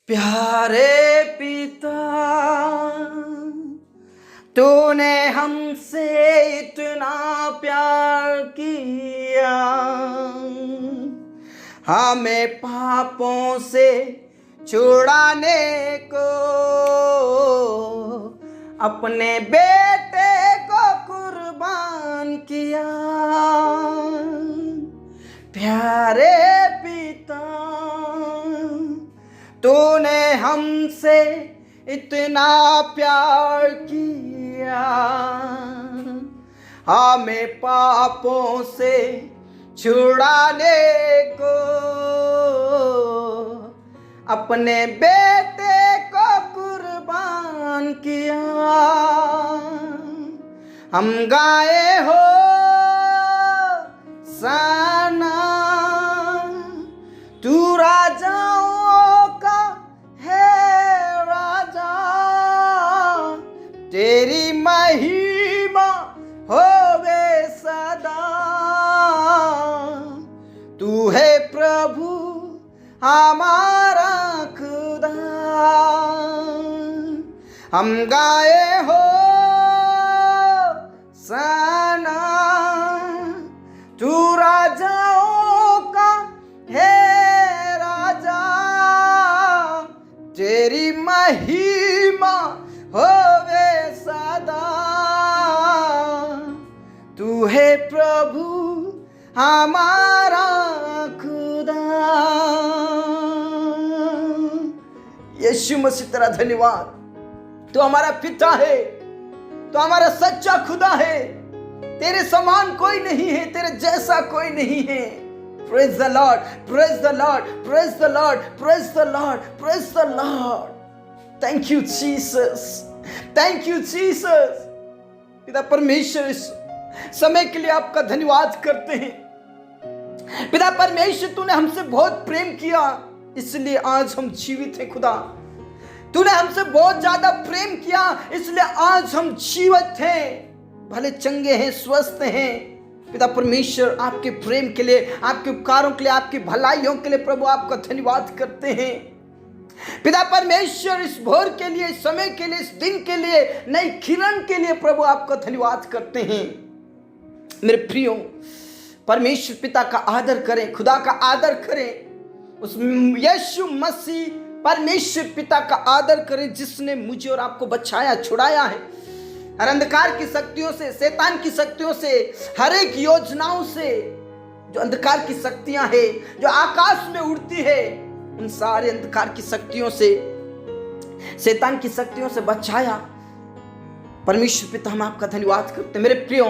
प्यारे पिता, तूने हमसे इतना प्यार किया, हमें पापों से छुड़ाने को अपने बेटे को कुर्बान किया। प्यारे पिता, तूने हमसे इतना प्यार किया, हमें पापों से छुड़ाने को अपने बेटे को कुर्बान किया। हम गाए हो साना, तू राजाओं का है राजा, तेरी महिमा होवे सदा। तू है प्रभु हमारा खुदा। हम गाए हो सना, तू राजाओं का है राजा, तेरी महिमा होवे सदा। तू है प्रभु हमारा खुदा। यीशु मसीह तेरा धन्यवाद। तू हमारा पिता है, तू हमारा सच्चा खुदा है। तेरे समान कोई नहीं है, तेरे जैसा कोई नहीं है। Praise the Lord, praise the Lord, praise the Lord, praise the Lord, praise the Lord. Thank you Jesus, thank you Jesus. पिता परमेश्वर, इस समय के लिए आपका धन्यवाद करते हैं। पिता परमेश्वर, तूने हमसे बहुत प्रेम किया, इसलिए आज हम जीवित हैं। खुदा, तूने हमसे बहुत ज्यादा प्रेम किया, इसलिए आज हम जीवित हैं, भले चंगे हैं, स्वस्थ हैं। पिता परमेश्वर, आपके प्रेम के लिए, आपके उपकारों के लिए, आपकी भलाइयों के लिए प्रभु आपका धन्यवाद करते हैं। पिता परमेश्वर, इस भोर के लिए, इस समय के लिए, इस दिन के लिए, नई किरण के लिए प्रभु आपका धन्यवाद करते हैं। मेरे प्रियो, परमेश्वर पिता का आदर करें, खुदा का आदर करें, उस यीशु मसीह परमेश्वर पिता का आदर करें जिसने मुझे और आपको बचाया, छुड़ाया है हर अंधकार की शक्तियों से, शैतान की शक्तियों से, हर एक योजनाओं से। जो अंधकार की शक्तियां हैं, जो आकाश में उड़ती है, उन सारे अंधकार की शक्तियों से, शैतान की शक्तियों से बचाया। परमेश्वर पिता, हम आपका धन्यवाद करते हैं। मेरे प्रियो,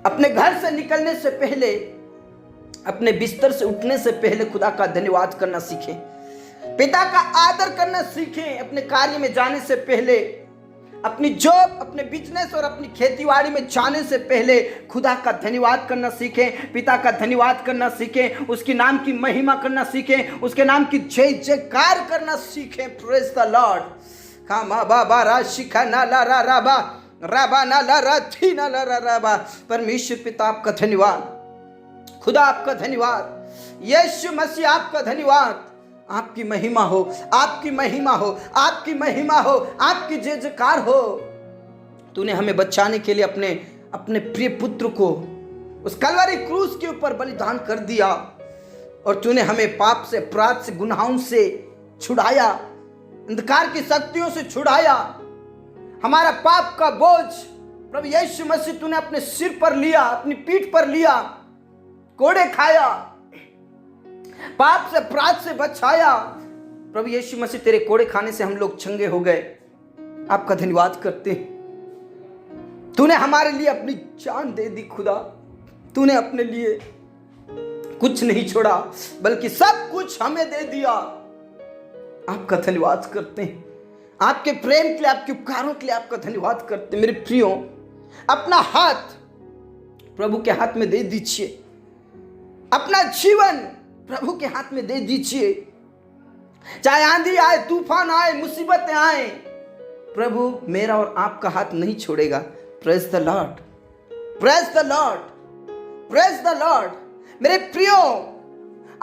अपने घर से निकलने से पहले, अपने बिस्तर से उठने से पहले खुदा का धन्यवाद करना सीखें, पिता का आदर करना सीखें। अपने कार्य में जाने से पहले, अपनी जॉब, अपने बिजनेस और अपनी खेतीबाड़ी में जाने से पहले खुदा का धन्यवाद करना सीखें, पिता का धन्यवाद करना सीखें, उसके नाम की महिमा करना सीखें, उसके नाम की जय जयकार करना सीखें। Praise the Lord. कामा बाबा राशिका ना ला रा राबा राबा ना ला रा थी ना ला रा राबा। परमेश्वर पिता आपका धन्यवाद, खुदा आपका धन्यवाद, यीशु मसीह आपका धन्यवाद। आपकी महिमा हो, आपकी महिमा हो, आपकी महिमा हो, आपकी जय जयकार हो। तूने हमें बचाने के लिए अपने प्रिय पुत्र को उस कलवरी क्रूस के ऊपर बलिदान कर दिया, और तूने हमें पाप से, अपराध से, गुनाहों से छुड़ाया, अंधकार की शक्तियों से छुड़ाया। हमारा पाप का बोझ प्रभु यीशु मसीह तूने अपने सिर पर लिया, अपनी पीठ पर लिया, कोड़े खाया, पाप से, अपराध से बचाया। प्रभु यीशु मसीह, तेरे कोड़े खाने से हम लोग चंगे हो गए। आपका धन्यवाद करते हैं। तूने हमारे लिए अपनी जान दे दी। खुदा, तूने अपने लिए कुछ नहीं छोड़ा, बल्कि सब कुछ हमें दे दिया। आपका धन्यवाद करते हैं। आपके प्रेम के लिए, आपके उपकारों के लिए आपका धन्यवाद करते हैं। मेरे प्रियो, अपना हाथ प्रभु के हाथ में दे दीजिए, अपना जीवन प्रभु के हाथ में दे दीजिए। चाहे आंधी आए, तूफान आए, मुसीबतें आए, प्रभु मेरा और आपका हाथ नहीं छोड़ेगा। Praise the Lord, praise the Lord, praise the Lord. मेरे प्रियो,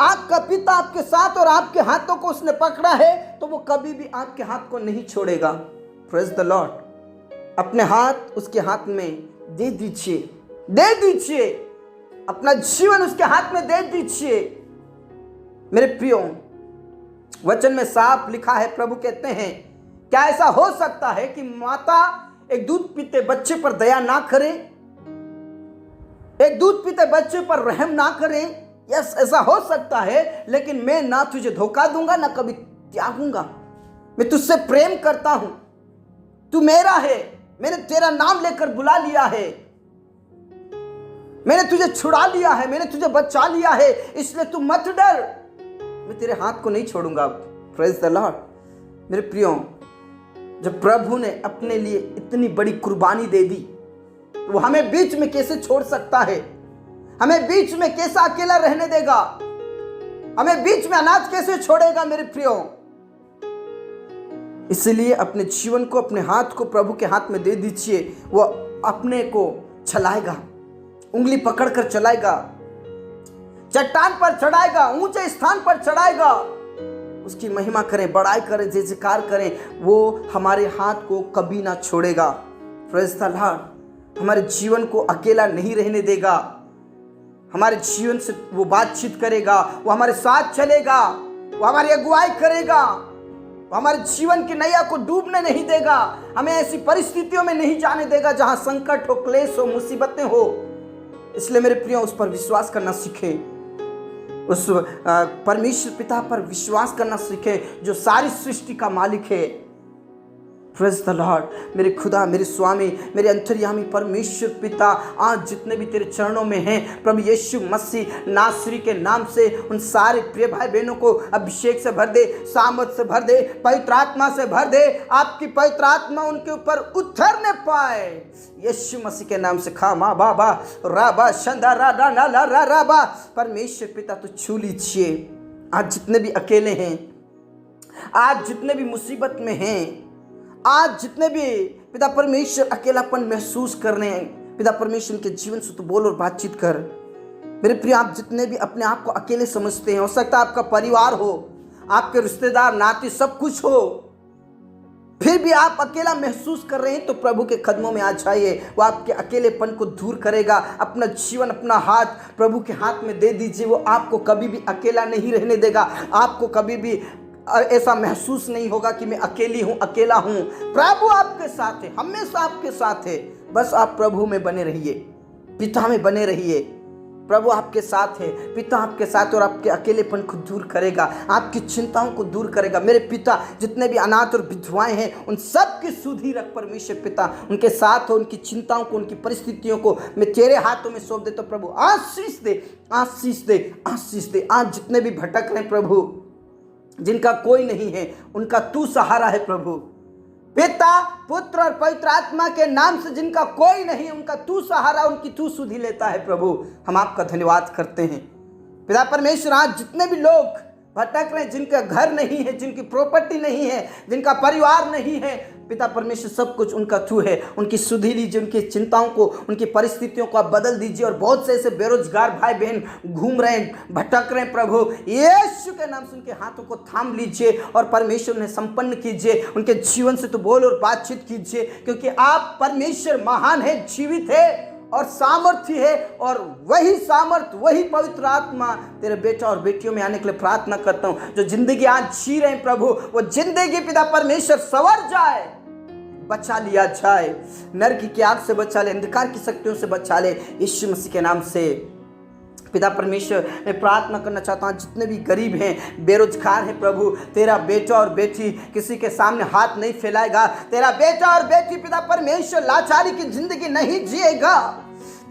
आपका पिता आपके साथ और आपके हाथों को उसने पकड़ा है तो वो कभी भी आपके हाथ को नहीं छोड़ेगा। Praise the Lord. अपने हाथ उसके हाथ में दे दीजिए, दे दीजिए, अपना जीवन उसके हाथ में दे दीजिए। मेरे प्रियो, वचन में साफ लिखा है, प्रभु कहते हैं, क्या ऐसा हो सकता है कि माता एक दूध पीते बच्चे पर दया ना करे, एक दूध पीते बच्चे पर रहम ना करे? यस, ऐसा हो सकता है, लेकिन मैं ना तुझे धोखा दूंगा ना कभी त्यागूंगा। मैं तुझसे प्रेम करता हूं, तू मेरा है, मैंने तेरा नाम लेकर बुला लिया है, मैंने तुझे छुड़ा लिया है, मैंने तुझे बचा लिया है, इसलिए तू मत डर, मैं तेरे हाथ को नहीं छोड़ूंगा। Praise the Lord. मेरे प्रियो, जब प्रभु ने अपने लिए इतनी बड़ी कुर्बानी दे दी, वो हमें बीच में कैसे छोड़ सकता है? हमें बीच में कैसा अकेला रहने देगा? हमें बीच में अनाथ कैसे छोड़ेगा? मेरे प्रियो, इसलिए अपने जीवन को, अपने हाथ को प्रभु के हाथ में दे दीजिए। वो अपने को चलाएगा, उंगली पकड़कर चलाएगा, चट्टान पर चढ़ाएगा, ऊंचे स्थान पर चढ़ाएगा। उसकी महिमा करें, बड़ाई करें, जय जयकार करें, वो हमारे हाथ को कभी ना छोड़ेगा। Praise the Lord. हमारे जीवन को अकेला नहीं रहने देगा, हमारे जीवन से वो बातचीत करेगा, वो हमारे साथ चलेगा, वो हमारी अगुवाई करेगा, वो हमारे जीवन की नैया को डूबने नहीं देगा, हमें ऐसी परिस्थितियों में नहीं जाने देगा जहां संकट हो, क्लेश हो, मुसीबतें हो। इसलिए मेरे प्रियो, उस पर विश्वास करना सीखें, उस परमेश्वर पिता पर विश्वास करना सीखें जो सारी सृष्टि का मालिक है। Praise the Lord. मेरे खुदा, मेरे स्वामी, मेरे अंतर्यामी परमेश्वर पिता, आज जितने भी तेरे चरणों में हैं, प्रभु यीशु मसीह नासरी के नाम से उन सारे प्रिय भाई बहनों को अभिषेक से भर दे, सामर्थ से भर दे, पवित्र आत्मा से भर दे। आपकी पवित्र आत्मा उनके ऊपर उतरने पाए, यीशु मसीह के नाम से। खा मा बाबा राबा शंदा रा रा ला ला रा राबा। परमेश्वर पिता तो छू लीजिए। आज जितने भी अकेले हैं, आज जितने भी मुसीबत में हैं, आज जितने भी पिता परमेश्वर अकेलापन महसूस कर रहे हैं, पिता परमेश्वर के जीवन से तो बोल और बातचीत कर। मेरे प्रिय, आप जितने भी अपने आप को अकेले समझते हैं, हो सकता है आपका परिवार हो, आपके रिश्तेदार, नाते, सब कुछ हो, फिर भी आप अकेला महसूस कर रहे हैं, तो प्रभु के कदमों में आ जाइए। वो आपके अकेलेपन को दूर करेगा। अपना जीवन, अपना हाथ प्रभु के हाथ में दे दीजिए। वो आपको कभी भी अकेला नहीं रहने देगा। आपको कभी भी ऐसा महसूस नहीं होगा कि मैं अकेली हूं, अकेला हूं। प्रभु आपके साथ है, हमेशा आपके साथ है। बस आप प्रभु में बने रहिए, पिता में बने रहिए। प्रभु आपके साथ है, पिता आपके साथ, और आपके अकेलेपन को दूर करेगा, आपकी चिंताओं को दूर करेगा। मेरे पिता, जितने भी अनाथ और विधवाएं हैं, उन सब की सुधि रख परमेश्वर पिता, उनके साथ हो। उनकी चिंताओं को, उनकी परिस्थितियों को मैं तेरे हाथों में सौंप देता हूं। प्रभु आशीष दे, आशीष दे, आशीष दे। आज जितने भी भटक रहे हैं प्रभु, जिनका कोई नहीं है, उनका तू सहारा है प्रभु। पिता, पुत्र और पवित्र आत्मा के नाम से जिनका कोई नहीं, उनका तू सहारा, उनकी तू सुधि लेता है प्रभु। हम आपका धन्यवाद करते हैं पिता परमेश्वर। आज जितने भी लोग भटक रहे हैं, जिनका घर नहीं है, जिनकी प्रॉपर्टी नहीं है, जिनका परिवार नहीं है, पिता परमेश्वर सब कुछ उनका तू है। उनकी सुधि लीजिए, उनकी चिंताओं को, उनकी परिस्थितियों को आप बदल दीजिए। और बहुत से ऐसे बेरोजगार भाई बहन घूम रहे हैं, भटक रहे हैं, प्रभु यीशु के नाम से उनके हाथों को थाम लीजिए और परमेश्वर उन्हें संपन्न कीजिए। उनके जीवन से तो बोल और बातचीत कीजिए, क्योंकि आप परमेश्वर महान है, जीवित है और सामर्थ्य है। और वही सामर्थ, वही पवित्र आत्मा तेरे बेटा और बेटियों में आने के लिए प्रार्थना करता हूं। जो जिंदगी आज जी रहे हैं प्रभु, वो जिंदगी पिता परमेश्वर संवर जाए, बचा लिया जाए, नरक की आग से बचा ले, अंधकार की शक्तियों से बचा ले, यीशु मसीह के नाम से। पिता परमेश्वर, मैं प्रार्थना करना चाहता हूँ, जितने भी गरीब हैं, बेरोजगार हैं प्रभु, तेरा बेटा और बेटी किसी के सामने हाथ नहीं फैलाएगा। तेरा बेटा और बेटी पिता परमेश्वर लाचारी की जिंदगी नहीं जिएगा,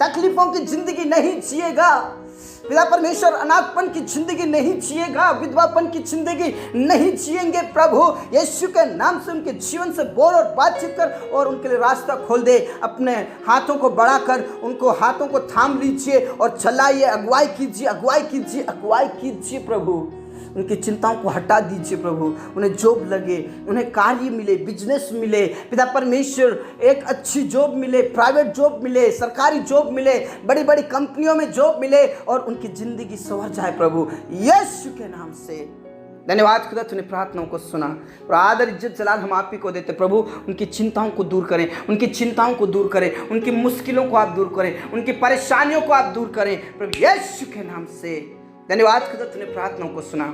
तकलीफों की जिंदगी नहीं जिएगा पिता परमेश्वर, अनाथपन की जिंदगी नहीं जिएगा, विधवापन की जिंदगी नहीं जिएंगे प्रभु। यीशु के नाम से उनके जीवन से बोल और बातचीत कर और उनके लिए रास्ता खोल दे। अपने हाथों को बढ़ाकर उनको हाथों को थाम लीजिए और चलाइए, अगुवाई कीजिए, अगुवाई कीजिए, अगुवाई कीजिए प्रभु। उनकी चिंताओं को हटा दीजिए प्रभु। उन्हें जॉब लगे, उन्हें कार्य मिले, बिजनेस मिले पिता परमेश्वर, एक अच्छी जॉब मिले, प्राइवेट जॉब मिले, सरकारी जॉब मिले, बड़ी बड़ी कंपनियों में जॉब मिले और उनकी जिंदगी संवर जाए प्रभु यीशु के नाम से। धन्यवाद खुदा, तूने प्रार्थनाओं को सुना और आदर इज्जत जलाल हम आप ही को देते प्रभु। उनकी चिंताओं को दूर करें, उनकी चिंताओं को दूर करें, उनकी मुश्किलों को आप दूर करें, उनकी परेशानियों को आप दूर करें प्रभु यीशु के नाम से। धन्यवाद खुदा, तूने प्रार्थनाओं को सुना।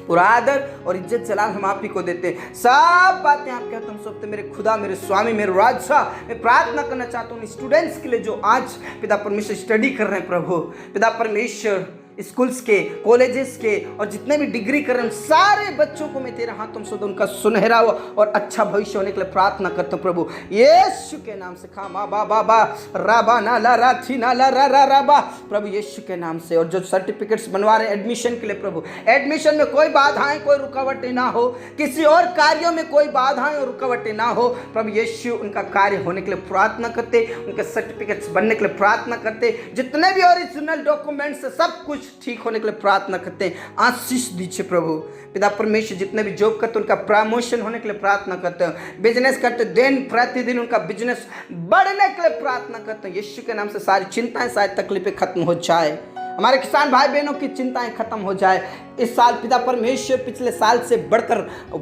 पूरा आदर और इज्जत जलाल हम आप ही को देते। सब बातें आप कहते हम सौंपते मेरे खुदा, मेरे स्वामी, मेरे राजा। मैं प्रार्थना करना चाहता हूँ स्टूडेंट्स के लिए जो आज पिता परमेश्वर स्टडी कर रहे हैं प्रभु। पिता परमेश्वर स्कूल्स के, कॉलेजेस के और जितने भी डिग्री कर रहे हैं सारे बच्चों को मैं तेरे हाथों से उनका सुनहरा और अच्छा भविष्य होने के लिए प्रार्थना करता हूँ प्रभु यीशु के नाम से। खा मा बा बा बा राबा ना ला रा थी ना ला रा रा राबा प्रभु यीशु के नाम से। और जो सर्टिफिकेट्स बनवा रहे हैं एडमिशन के लिए प्रभु, एडमिशन में कोई बाधाएं, कोई रुकावटें ना हो, किसी और कार्यों में कोई बाधाएं और रुकावटें ना हो प्रभु यीशु। उनका कार्य होने के लिए प्रार्थना करते, उनके सर्टिफिकेट्स बनने के लिए प्रार्थना करते, जितने भी ओरिजिनल डॉक्यूमेंट्स सब कुछ ठीक होने के लिए प्रार्थना करते हैं। आशीष दीजिए प्रभु पिता परमेश्वर। जितने भी जॉब करते उनका प्रमोशन होने के लिए प्रार्थना करते हैं, बिजनेस करते दिन प्रतिदिन उनका बिजनेस बढ़ने के लिए प्रार्थना करते हैं यीशु के नाम से। सारी चिंताएं, सारी तकलीफें खत्म हो जाए, हमारे किसान भाई बहनों की चिंताएं खत्म हो जाए। इस साल पिता परमेश्वर पिछले साल से बढ़कर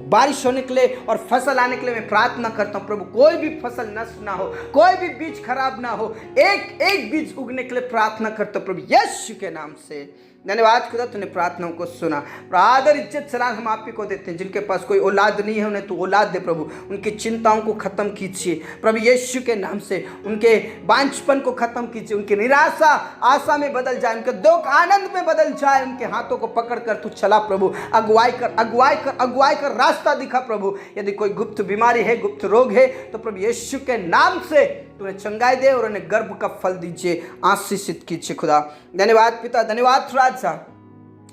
बारिश होने के लिए और फसल आने के लिए मैं प्रार्थना करता हूँ प्रभु। कोई भी फसल नष्ट ना हो, कोई भी बीज खराब ना हो, एक एक बीज उगने के लिए प्रार्थना करता हूँ प्रभु यीशु के नाम से। धन्यवाद खुदा, तूने प्रार्थनाओं को सुना। आदर इज्जत सलाम हम आप ही को देते हैं। जिनके पास कोई औलाद नहीं है उन्हें तो औलाद दे प्रभु। उनकी चिंताओं को खत्म कीजिए प्रभु यीशु के नाम से। उनके बांझपन को खत्म कीजिए, उनकी निराशा आशा में बदल जाए, उनके दुख आनंद में बदल जाए। उनके हाथों को पकड़ कर तू चला प्रभु, अगुवाई कर, अगुवाई कर, अगुवाई कर, रास्ता दिखा प्रभु। यदि कोई गुप्त बीमारी है, गुप्त रोग है तो प्रभु यीशु के नाम से तूने चंगाई दे और उन्हें गर्भ का फल दीजिए, आशीषित कीजिए खुदा। धन्यवाद पिता, धन्यवाद राजा,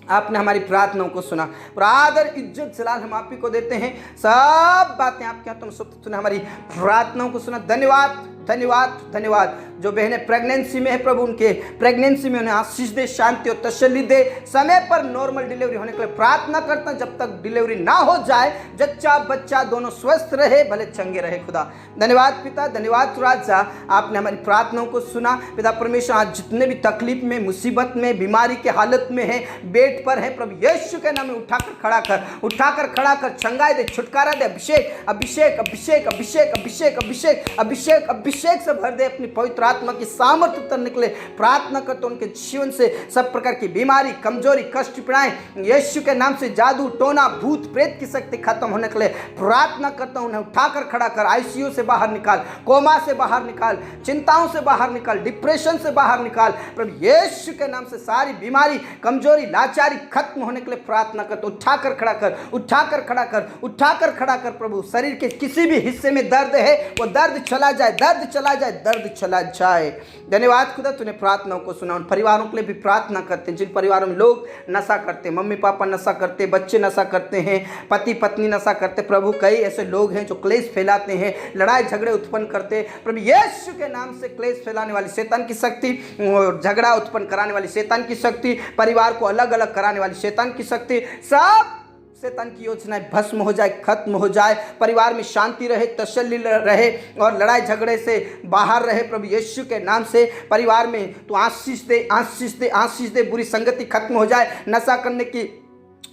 आपने हमारी प्रार्थनाओं को सुना। और आदर इज्जत जलाल हम आप ही को देते हैं। सब बातें आपके हाथों में सब तूने हमारी प्रार्थनाओं को सुना। धन्यवाद धन्यवाद धन्यवाद। जो बहनें प्रेगनेंसी में है प्रभु, उनके प्रेगनेंसी में उन्हें आशीष दे, शांति और तसल्ली दे। समय पर नॉर्मल डिलीवरी होने के लिए प्रार्थना करता हूं। जब तक डिलीवरी ना हो जाए, जच्चा बच्चा दोनों स्वस्थ रहे, भले चंगे रहे खुदा। धन्यवाद पिता, धन्यवाद राजा, आपने हमारी प्रार्थनाओं को सुना। पिता परमेश्वर आज जितने भी तकलीफ में, मुसीबत में, बीमारी के हालत में है, बेड पर है प्रभु यीशु के नाम में उठाकर खड़ा कर, उठाकर खड़ा कर, चंगाई दे, छुटकारा दे। अभिषेक अभिषेक अभिषेक अभिषेक अभिषेक अभिषेक अभिषेक अभिषेक से भर दे। अपनी पवित्र आत्मा की सामर्थ उतरने के लिए प्रार्थना करते उनके जीवन से सब प्रकार की बीमारी, कमजोरी, कष्ट, पीड़ाएं यीशु के नाम से, जादू टोना, भूत प्रेत की शक्ति खत्म होने के लिए प्रार्थना करता हूं। उन्हें उठाकर खड़ा कर, आईसीयू से बाहर निकाल, कोमा से बाहर निकाल, चिंताओं से बाहर निकाल, डिप्रेशन से बाहर निकाल प्रभु यीशु के नाम से। सारी बीमारी, कमजोरी, लाचारी खत्म होने के लिए प्रार्थना करता हूं। उठाकर खड़ा कर, उठाकर खड़ा कर, उठाकर खड़ा कर प्रभु। शरीर के किसी भी हिस्से में दर्द है वो दर्द चला जाए, दर्द चला जाए, दर्द चला जाए। धन्यवाद खुदा, तूने प्रार्थनाओं को सुना। उन परिवारों के लिए भी प्रार्थना करते हैं जिन परिवारों में लोग नशा करते हैं, मम्मी पापा नशा करते, बच्चे नशा करते हैं, पति पत्नी नशा करते प्रभु। कई ऐसे लोग हैं जो क्लेश फैलाते हैं, लड़ाई झगड़े उत्पन्न करते प्रभु यीशु के नाम से। क्लेश फैलाने वाली शैतान की शक्ति, झगड़ा उत्पन्न कराने वाली शैतान की शक्ति, परिवार को अलग अलग कराने वाली शैतान की शक्ति, सब शैतान की योजनाएं भस्म हो जाए, खत्म हो जाए। परिवार में शांति रहे, तसल्ली रहे और लड़ाई झगड़े से बाहर रहे प्रभु यीशु के नाम से। परिवार में तो आशीष दे, आशीष दे, आशीष दे। बुरी संगति खत्म हो जाए, नशा करने की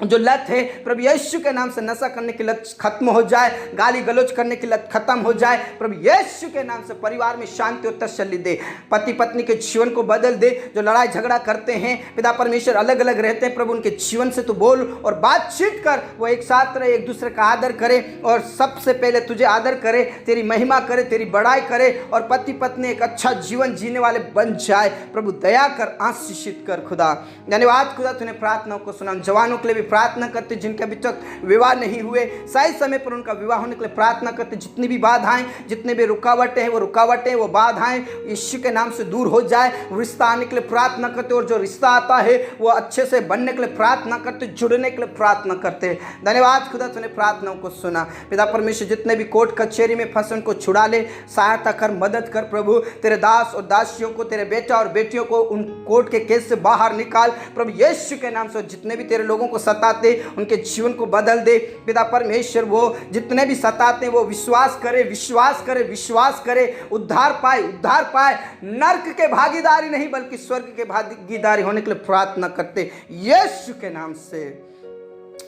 जो लत है प्रभु यीशु के नाम से, नशा करने की लत खत्म हो जाए, गाली गलौज करने की लत खत्म हो जाए प्रभु यीशु के नाम से। परिवार में शांति और तसल्ली दे, पति पत्नी के जीवन को बदल दे। जो लड़ाई झगड़ा करते हैं पिता परमेश्वर, अलग अलग रहते हैं प्रभु, उनके जीवन से तो बोल और बातचीत कर, वो एक साथ रहे, एक दूसरे का आदर करे और सबसे पहले तुझे आदर करे, तेरी महिमा करे, तेरी बड़ाई करे और पति पत्नी एक अच्छा जीवन जीने वाले बन जाए प्रभु। दया कर, आशीषित कर खुदा। धन्यवाद खुदा, तूने प्रार्थनाओं को सुना। जवानों के लिए प्रार्थना करते जिनके अभी तक विवाह नहीं हुए, सही समय पर उनका विवाह होने के लिए प्रार्थना करते। जितनी भी बाधाएं, जितने भी रुकावटें हैं, वो बाधाएं यीशु के नाम से दूर हो जाए। रिश्ता आने के लिए प्रार्थना करते और जो रिश्ता आता है वो अच्छे से बनने के लिए प्रार्थना करते, जुड़ने के लिए प्रार्थना करते। धन्यवाद खुदा, तूने प्रार्थनाओं को सुना। पिता परमेश्वर, जितने भी कोर्ट कचहरी में फंसे उनको छुड़ा ले, सहायता कर, मदद कर प्रभु। तेरे दास और दासियों को, तेरे बेटा और बेटियों को उन कोर्ट के केस से बाहर निकाल प्रभु यीशु के नाम से। जितने भी तेरे लोगों को सताते उनके जीवन को बदल दे पिता परमेश्वर। वो जितने भी सताते हैं वो विश्वास करे, विश्वास करे, विश्वास करे, उद्धार पाए, उद्धार पाए, नरक के भागीदारी नहीं बल्कि स्वर्ग के भागीदारी होने के लिए प्रार्थना करते यीशु के नाम से।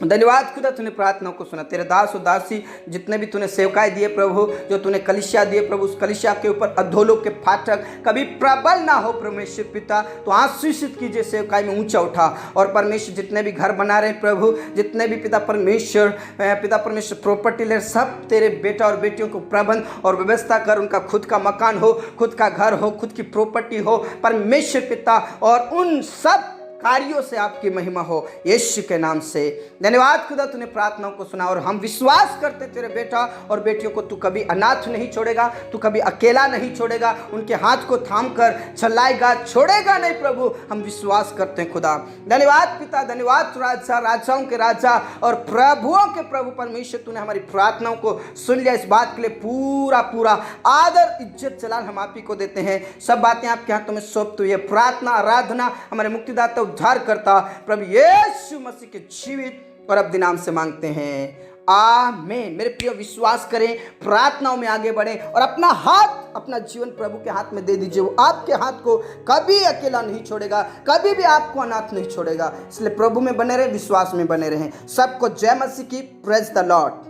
धन्यवाद खुदा, तूने प्रार्थनाओं को सुना। तेरे दास और दासी जितने भी तूने सेवकाएं दिए प्रभु, जो तूने कलिसिया दिए प्रभु, उस कलिसिया के ऊपर अधोलोक के फाटक कभी प्रबल ना हो परमेश्वर पिता। तो आशीषित कीजिए, सेवकाई में ऊंचा उठा। और परमेश्वर जितने भी घर बना रहे प्रभु, जितने भी पिता परमेश्वर प्रॉपर्टी ले, सब तेरे बेटा और बेटियों को प्रबंध और व्यवस्था कर। उनका खुद का मकान हो, खुद का घर हो, खुद की प्रॉपर्टी हो परमेश्वर पिता, और उन सब कार्यों से आपकी महिमा हो यीशु के नाम से। धन्यवाद खुदा, तूने प्रार्थनाओं को सुना। और हम विश्वास करते तेरे बेटा और बेटियों को तू कभी अनाथ नहीं छोड़ेगा, तू कभी अकेला नहीं छोड़ेगा, उनके हाथ को थाम कर चलाएगा, छोड़ेगा नहीं प्रभु। हम विश्वास करते हैं खुदा। धन्यवाद पिता, धन्यवाद राजा, राजाओं के राजा और प्रभुओं के प्रभु परमेश्वर। तूने हमारी प्रार्थनाओं को सुन लिया, इस बात के लिए पूरा पूरा आदर इज्जत जलाल हम आप ही को देते हैं। सब बातें आपके हाथों में सौंप। तो ये प्रार्थना आराधना हमारे मुक्तिदाता उद्धार करता प्रभु यीशु मसीह के जीवित और अब नाम से मांगते हैं, आमीन। मेरे प्रिय विश्वास करें, प्रार्थनाओं में आगे बढ़ें और अपना हाथ, अपना जीवन प्रभु के हाथ में दे दीजिए। वो आपके हाथ को कभी अकेला नहीं छोड़ेगा, कभी भी आपको अनाथ नहीं छोड़ेगा। इसलिए प्रभु में बने रहे, विश्वास में बने रहें। सबको जय मसीह की। Praise the Lord.